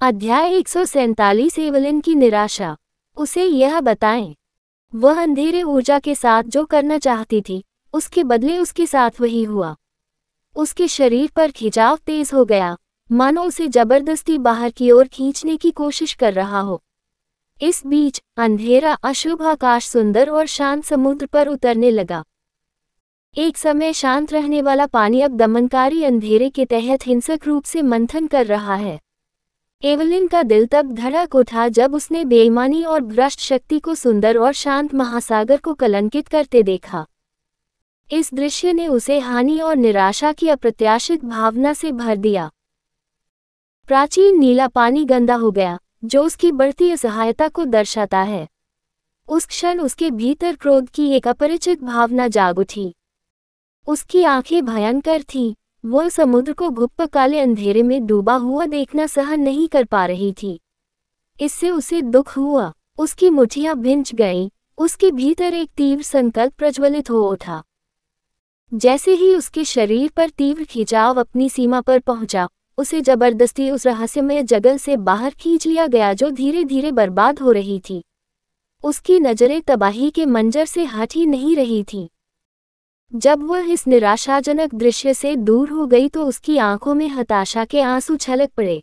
अध्याय 147 एवलिन की निराशा। उसे यह बताएं। वह अंधेरे ऊर्जा के साथ जो करना चाहती थी, उसके बदले उसके साथ वही हुआ। उसके शरीर पर खिंचाव तेज हो गया, मानो उसे जबरदस्ती बाहर की ओर खींचने की कोशिश कर रहा हो। इस बीच अंधेरा अशुभ आकाश सुंदर और शांत समुद्र पर उतरने लगा। एक समय शांत रहने वाला पानी अब दमनकारी अंधेरे के तहत हिंसक रूप से मंथन कर रहा है। एवलिन का दिल तब धड़क उठा जब उसने बेईमानी और भ्रष्ट शक्ति को सुंदर और शांत महासागर को कलंकित करते देखा। इस दृश्य ने उसे हानि और निराशा की अप्रत्याशित भावना से भर दिया। प्राचीन नीला पानी गंदा हो गया, जो उसकी बढ़ती असहायता को दर्शाता है। उस क्षण उसके भीतर क्रोध की एक अपरिचित भावना जाग उठी। उसकी आंखें भयंकर थीं। वह समुद्र को घुप्प काले अंधेरे में डूबा हुआ देखना सहन नहीं कर पा रही थी। इससे उसे दुख हुआ। उसकी मुठियां भिंच गईं। उसके भीतर एक तीव्र संकल्प प्रज्वलित हो उठा। जैसे ही उसके शरीर पर तीव्र खिंचाव अपनी सीमा पर पहुंचा, उसे जबरदस्ती उस रहस्यमय जगह से बाहर खींच लिया गया जो धीरे धीरे बर्बाद हो रही थी। उसकी नजरें तबाही के मंजर से हट ही नहीं रही थीं। जब वह इस निराशाजनक दृश्य से दूर हो गई तो उसकी आंखों में हताशा के आंसू छलक पड़े।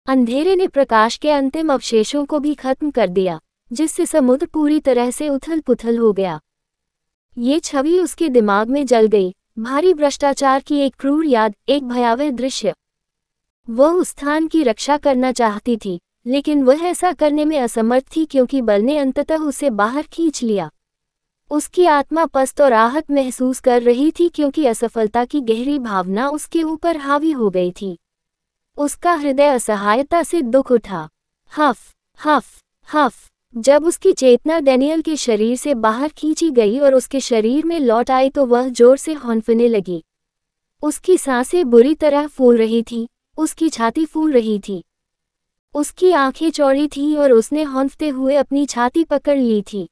अंधेरे ने प्रकाश के अंतिम अवशेषों को भी खत्म कर दिया, जिससे समुद्र पूरी तरह से उथल-पुथल हो गया। ये छवि उसके दिमाग में जल गई, भारी भ्रष्टाचार की एक क्रूर याद, एक भयावह दृश्य। वह उस स्थान की रक्षा करना चाहती थी, लेकिन वह ऐसा करने में असमर्थ थी क्योंकि बल ने अंततः उसे बाहर खींच लिया। उसकी आत्मा पस्त और आहत महसूस कर रही थी क्योंकि असफलता की गहरी भावना उसके ऊपर हावी हो गई थी। उसका हृदय असहायता से दुख उठा। हफ हफ हफ। जब उसकी चेतना डैनियल के शरीर से बाहर खींची गई और उसके शरीर में लौट आई तो वह जोर से हौंफने लगी। उसकी सांसें बुरी तरह फूल रही थीं, उसकी छाती फूल रही थी। उसकी आंखें चौड़ी थीं और उसने हौंफते हुए अपनी छाती पकड़ ली थी।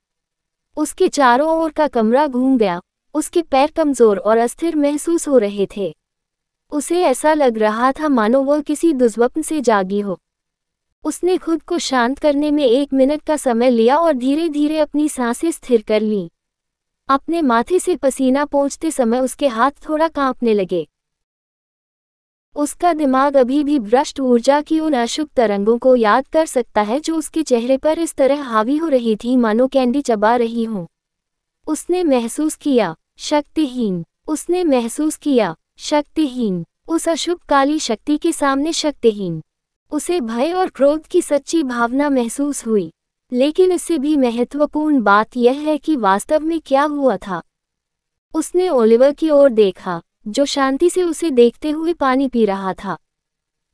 उसके चारों ओर का कमरा घूम गया, उसके पैर कमजोर और अस्थिर महसूस हो रहे थे। उसे ऐसा लग रहा था मानो वह किसी दुर्स्वप्न से जागी हो। उसने खुद को शांत करने में 1 मिनट का समय लिया और धीरे धीरे अपनी सांसें स्थिर कर लीं। अपने माथे से पसीना पोंछते समय उसके हाथ थोड़ा कांपने लगे। उसका दिमाग अभी भी भ्रष्ट ऊर्जा की उन अशुभ तरंगों को याद कर सकता है जो उसके चेहरे पर इस तरह हावी हो रही थी मानो कैंडी चबा रही हों। उसने महसूस किया, शक्तिहीन। उसने महसूस किया, शक्तिहीन। उस अशुभ काली शक्ति के सामने शक्तिहीन। उसे भय और क्रोध की सच्ची भावना महसूस हुई। लेकिन इससे भी महत्वपूर्ण बात यह है कि वास्तव में क्या हुआ था। उसने ओलिवर की ओर देखा, जो शांति से उसे देखते हुए पानी पी रहा था।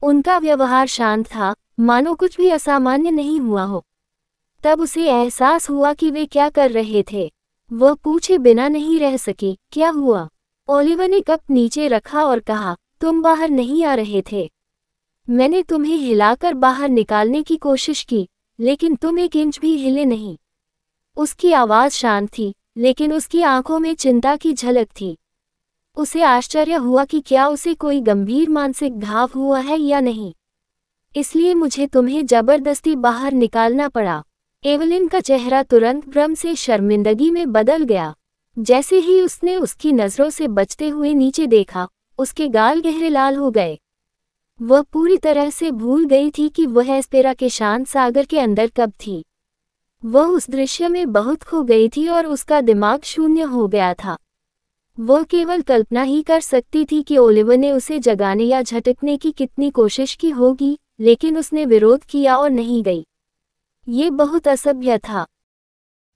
उनका व्यवहार शांत था, मानो कुछ भी असामान्य नहीं हुआ हो। तब उसे एहसास हुआ कि वे क्या कर रहे थे। वह पूछे बिना नहीं रह सकी, क्या हुआ? ओलिवर ने कप नीचे रखा और कहा, तुम बाहर नहीं आ रहे थे। मैंने तुम्हें हिलाकर बाहर निकालने की कोशिश की, लेकिन तुम 1 इंच भी हिले नहीं। उसकी आवाज़ शांत थी, लेकिन उसकी आंखों में चिंता की झलक थी। उसे आश्चर्य हुआ कि क्या उसे कोई गंभीर मानसिक घाव हुआ है या नहीं। इसलिए मुझे तुम्हें जबरदस्ती बाहर निकालना पड़ा। एवलिन का चेहरा तुरंत भ्रम से शर्मिंदगी में बदल गया। जैसे ही उसने उसकी नज़रों से बचते हुए नीचे देखा, उसके गाल गहरे लाल हो गए। वह पूरी तरह से भूल गई थी कि वह एस्पेरा के शांत सागर के अंदर कब थी। वह उस दृश्य में बहुत खो गई थी और उसका दिमाग शून्य हो गया था। वह केवल कल्पना ही कर सकती थी कि ओलिवर ने उसे जगाने या झटकने की कितनी कोशिश की होगी, लेकिन उसने विरोध किया और नहीं गई। ये बहुत असभ्य था।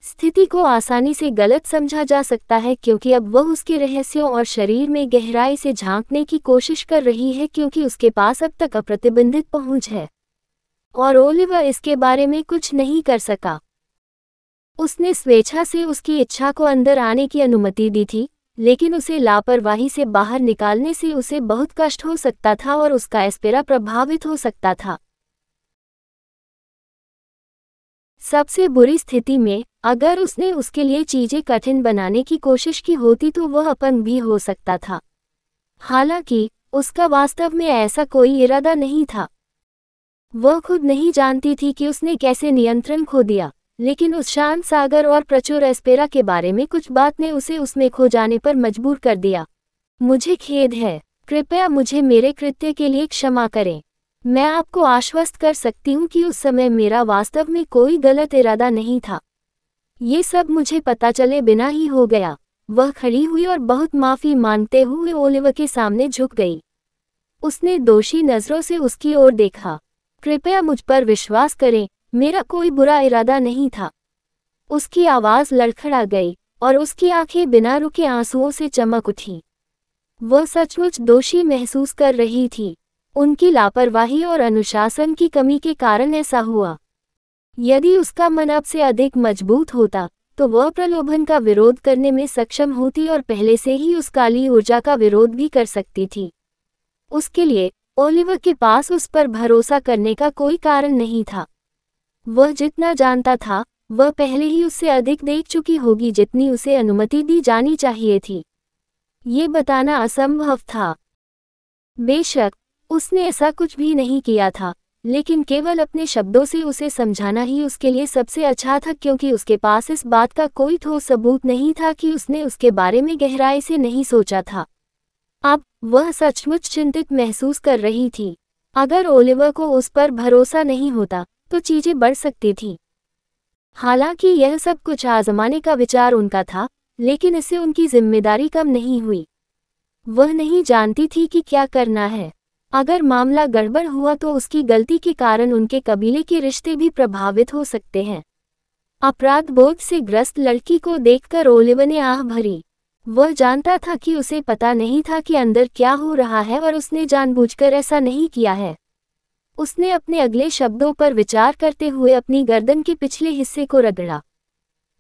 स्थिति को आसानी से गलत समझा जा सकता है क्योंकि अब वह उसके रहस्यों और शरीर में गहराई से झांकने की कोशिश कर रही है क्योंकि उसके पास अब तक अप्रतिबंधित पहुंच है। और ओलिवर इसके बारे में कुछ नहीं कर सका। उसने स्वेच्छा से उसकी इच्छा को अंदर आने की अनुमति दी थी, लेकिन उसे लापरवाही से बाहर निकालने से उसे बहुत कष्ट हो सकता था और उसका एस्पेरा प्रभावित हो सकता था। सबसे बुरी स्थिति में, अगर उसने उसके लिए चीजें कठिन बनाने की कोशिश की होती तो वह अपंग भी हो सकता था। हालांकि, उसका वास्तव में ऐसा कोई इरादा नहीं था। वह खुद नहीं जानती थी कि उसने कैसे नियंत्रण खो दिया, लेकिन उस शांत सागर और प्रचुर एस्पेरा के बारे में कुछ बात ने उसे उसमें खो जाने पर मजबूर कर दिया। मुझे खेद है, कृपया मुझे मेरे कृत्य के लिए क्षमा करें। मैं आपको आश्वस्त कर सकती हूँ कि उस समय मेरा वास्तव में कोई गलत इरादा नहीं था। ये सब मुझे पता चले बिना ही हो गया। वह खड़ी हुई और बहुत माफ़ी मांगते हुए ओलिवर के सामने झुक गई। उसने दोषी नज़रों से उसकी ओर देखा। कृपया मुझ पर विश्वास करें, मेरा कोई बुरा इरादा नहीं था। उसकी आवाज़ लड़खड़ा गई और उसकी आंखें बिना रुके आंसुओं से चमक उठीं। वह सचमुच दोषी महसूस कर रही थी। उनकी लापरवाही और अनुशासन की कमी के कारण ऐसा हुआ। यदि उसका मन अब से अधिक मजबूत होता, तो वह प्रलोभन का विरोध करने में सक्षम होती और पहले से ही उस काली ऊर्जा का विरोध भी कर सकती थी। उसके लिए ओलिवर के पास उस पर भरोसा करने का कोई कारण नहीं था। वह जितना जानता था, वह पहले ही उससे अधिक देख चुकी होगी जितनी उसे अनुमति दी जानी चाहिए थी। ये बताना असंभव था। बेशक, उसने ऐसा कुछ भी नहीं किया था, लेकिन केवल अपने शब्दों से उसे समझाना ही उसके लिए सबसे अच्छा था, क्योंकि उसके पास इस बात का कोई ठोस सबूत नहीं था कि उसने उसके बारे में गहराई से नहीं सोचा था। अब वह सचमुच चिंतित महसूस कर रही थी। अगर ओलिवर को उस पर भरोसा नहीं होता, तो चीजें बढ़ सकती थीं। हालांकि यह सब कुछ आजमाने का विचार उनका था, लेकिन इससे उनकी जिम्मेदारी कम नहीं हुई। वह नहीं जानती थी कि क्या करना है। अगर मामला गड़बड़ हुआ तो उसकी गलती के कारण उनके कबीले के रिश्ते भी प्रभावित हो सकते हैं। अपराध बोध से ग्रस्त लड़की को देखकर ओलिवर ने आह भरी। वह जानता था कि उसे पता नहीं था कि अंदर क्या हो रहा है और उसने जानबूझकर ऐसा नहीं किया है। उसने अपने अगले शब्दों पर विचार करते हुए अपनी गर्दन के पिछले हिस्से को रगड़ा।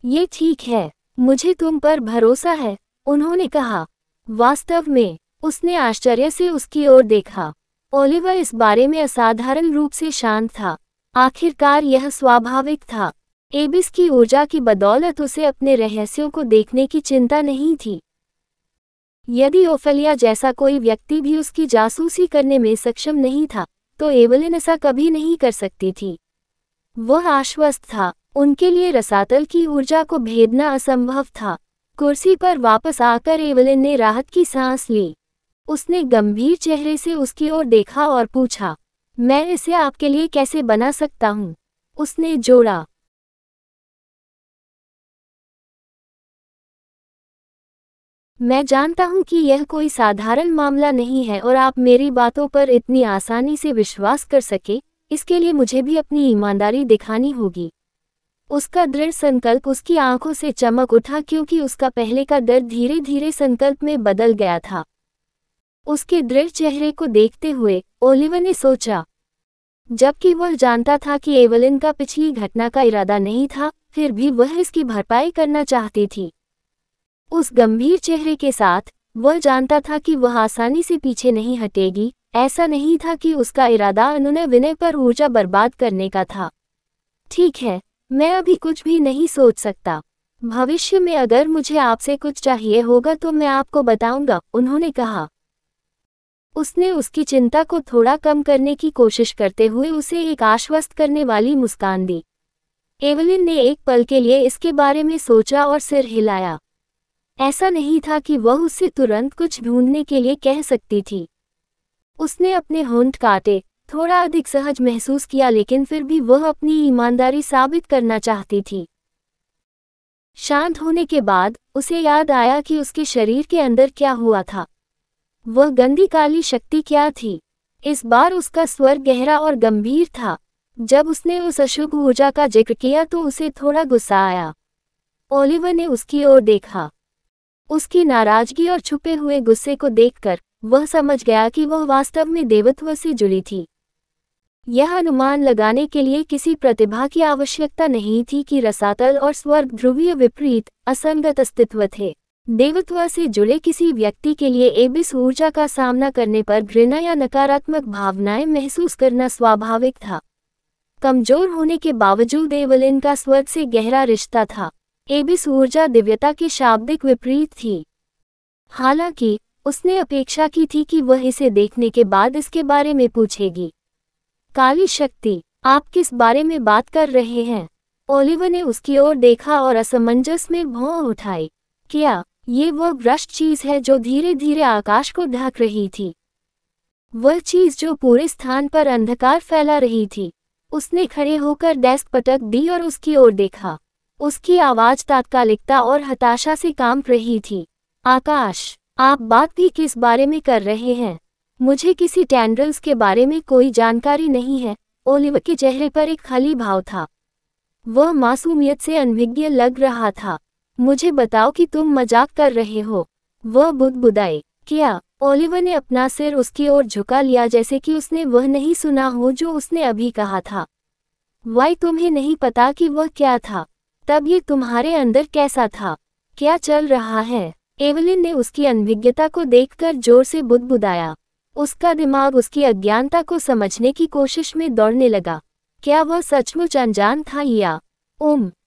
ये ठीक है, मुझे तुम पर भरोसा है, उन्होंने कहा। वास्तव में, उसने आश्चर्य से उसकी ओर देखा। ओलिवर इस बारे में असाधारण रूप से शांत था। आखिरकार यह स्वाभाविक था। एबिस की ऊर्जा की बदौलत उसे अपने रहस्यों को देखने की चिंता नहीं थी। यदि ओफेलिया जैसा कोई व्यक्ति भी उसकी जासूसी करने में सक्षम नहीं था, तो एवलिन ऐसा कभी नहीं कर सकती थी। वह आश्वस्त था, उनके लिए रसातल की ऊर्जा को भेदना असंभव था। कुर्सी पर वापस आकर एवलिन ने राहत की सांस ली। उसने गंभीर चेहरे से उसकी ओर देखा और पूछा, मैं इसे आपके लिए कैसे बना सकता हूँ? उसने जोड़ा। मैं जानता हूं कि यह कोई साधारण मामला नहीं है और आप मेरी बातों पर इतनी आसानी से विश्वास कर सके, इसके लिए मुझे भी अपनी ईमानदारी दिखानी होगी। उसका दृढ़ संकल्प उसकी आंखों से चमक उठा, क्योंकि उसका पहले का डर धीरे धीरे संकल्प में बदल गया था। उसके दृढ़ चेहरे को देखते हुए ओलिवर ने सोचा। जबकि वह जानता था कि एवलिन का पिछली घटना का इरादा नहीं था, फिर भी वह इसकी भरपाई करना चाहती थी। उस गंभीर चेहरे के साथ, वह जानता था कि वह आसानी से पीछे नहीं हटेगी। ऐसा नहीं था कि उसका इरादा अनुनय विनय पर ऊर्जा बर्बाद करने का था। ठीक है, मैं अभी कुछ भी नहीं सोच सकता। भविष्य में अगर मुझे आपसे कुछ चाहिए होगा तो मैं आपको बताऊंगा, उन्होंने कहा। उसने उसकी चिंता को थोड़ा कम करने की कोशिश करते हुए उसे एक आश्वस्त करने वाली मुस्कान दी। एवलिन ने एक पल के लिए इसके बारे में सोचा और सिर हिलाया। ऐसा नहीं था कि वह उससे तुरंत कुछ ढूंढने के लिए कह सकती थी। उसने अपने होंठ काटे, थोड़ा अधिक सहज महसूस किया, लेकिन फिर भी वह अपनी ईमानदारी साबित करना चाहती थी। शांत होने के बाद उसे याद आया कि उसके शरीर के अंदर क्या हुआ था। वह गंदी काली शक्ति क्या थी? इस बार उसका स्वर गहरा और गंभीर था। जब उसने उस अशुभ ऊर्जा का जिक्र किया तो उसे थोड़ा गुस्सा आया। ओलिवर ने उसकी ओर देखा। उसकी नाराजगी और छुपे हुए गुस्से को देखकर वह समझ गया कि वह वास्तव में देवत्व से जुड़ी थी। यह अनुमान लगाने के लिए किसी प्रतिभा की आवश्यकता नहीं थी कि रसातल और स्वर्ग ध्रुवीय विपरीत असंगत अस्तित्व थे। देवत्व से जुड़े किसी व्यक्ति के लिए एबिस ऊर्जा का सामना करने पर घृणा या नकारात्मक भावनाएं महसूस करना स्वाभाविक था। कमजोर होने के बावजूद एवलिन का स्वर्ग से गहरा रिश्ता था। एबिस ऊर्जा दिव्यता के शाब्दिक विपरीत थी। हालांकि उसने अपेक्षा की थी कि वह इसे देखने के बाद इसके बारे में पूछेगी। काली शक्ति, आप किस बारे में बात कर रहे हैं? ओलिवर ने उसकी ओर देखा और असमंजस में भौं उठाई। क्या ये वह भ्रष्ट चीज है जो धीरे धीरे आकाश को ढक रही थी? वह चीज जो पूरे स्थान पर अंधकार फैला रही थी। उसने खड़े होकर डेस्क पटक दी और उसकी ओर देखा। उसकी आवाज तात्कालिकता और हताशा से कांप रही थी। आकाश, आप बात भी किस बारे में कर रहे हैं? मुझे किसी टेंड्रल्स के बारे में कोई जानकारी नहीं है। ओलिवर के चेहरे पर एक खाली भाव था। वह मासूमियत से अनभिज्ञ लग रहा था। मुझे बताओ कि तुम मजाक कर रहे हो। वह बुदबुदाई। क्या? ओलिवर ने अपना सिर उसकी ओर झुका लिया जैसे कि उसने वह नहीं सुना हो जो उसने अभी कहा था। वाई, तुम्हें नहीं पता कि वह क्या था? तब ये तुम्हारे अंदर कैसा था? क्या चल रहा है? एवलिन ने उसकी अनभिज्ञता को देखकर जोर से बुदबुदाया। उसका दिमाग उसकी अज्ञानता को समझने की कोशिश में दौड़ने लगा। क्या वह सचमुच अनजान था या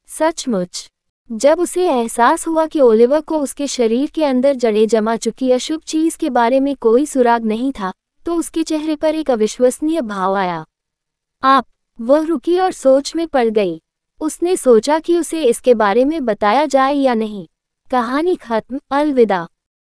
सचमुच? जब उसे एहसास हुआ कि ओलिवर को उसके शरीर के अंदर जड़े जमा चुकी अशुभ चीज के बारे में कोई सुराग नहीं था, तो उसके चेहरे पर एक अविश्वसनीय भाव आया। वह रुकी और सोच में पड़ गई। उसने सोचा कि उसे इसके बारे में बताया जाए या नहीं। कहानी खत्म। अलविदा।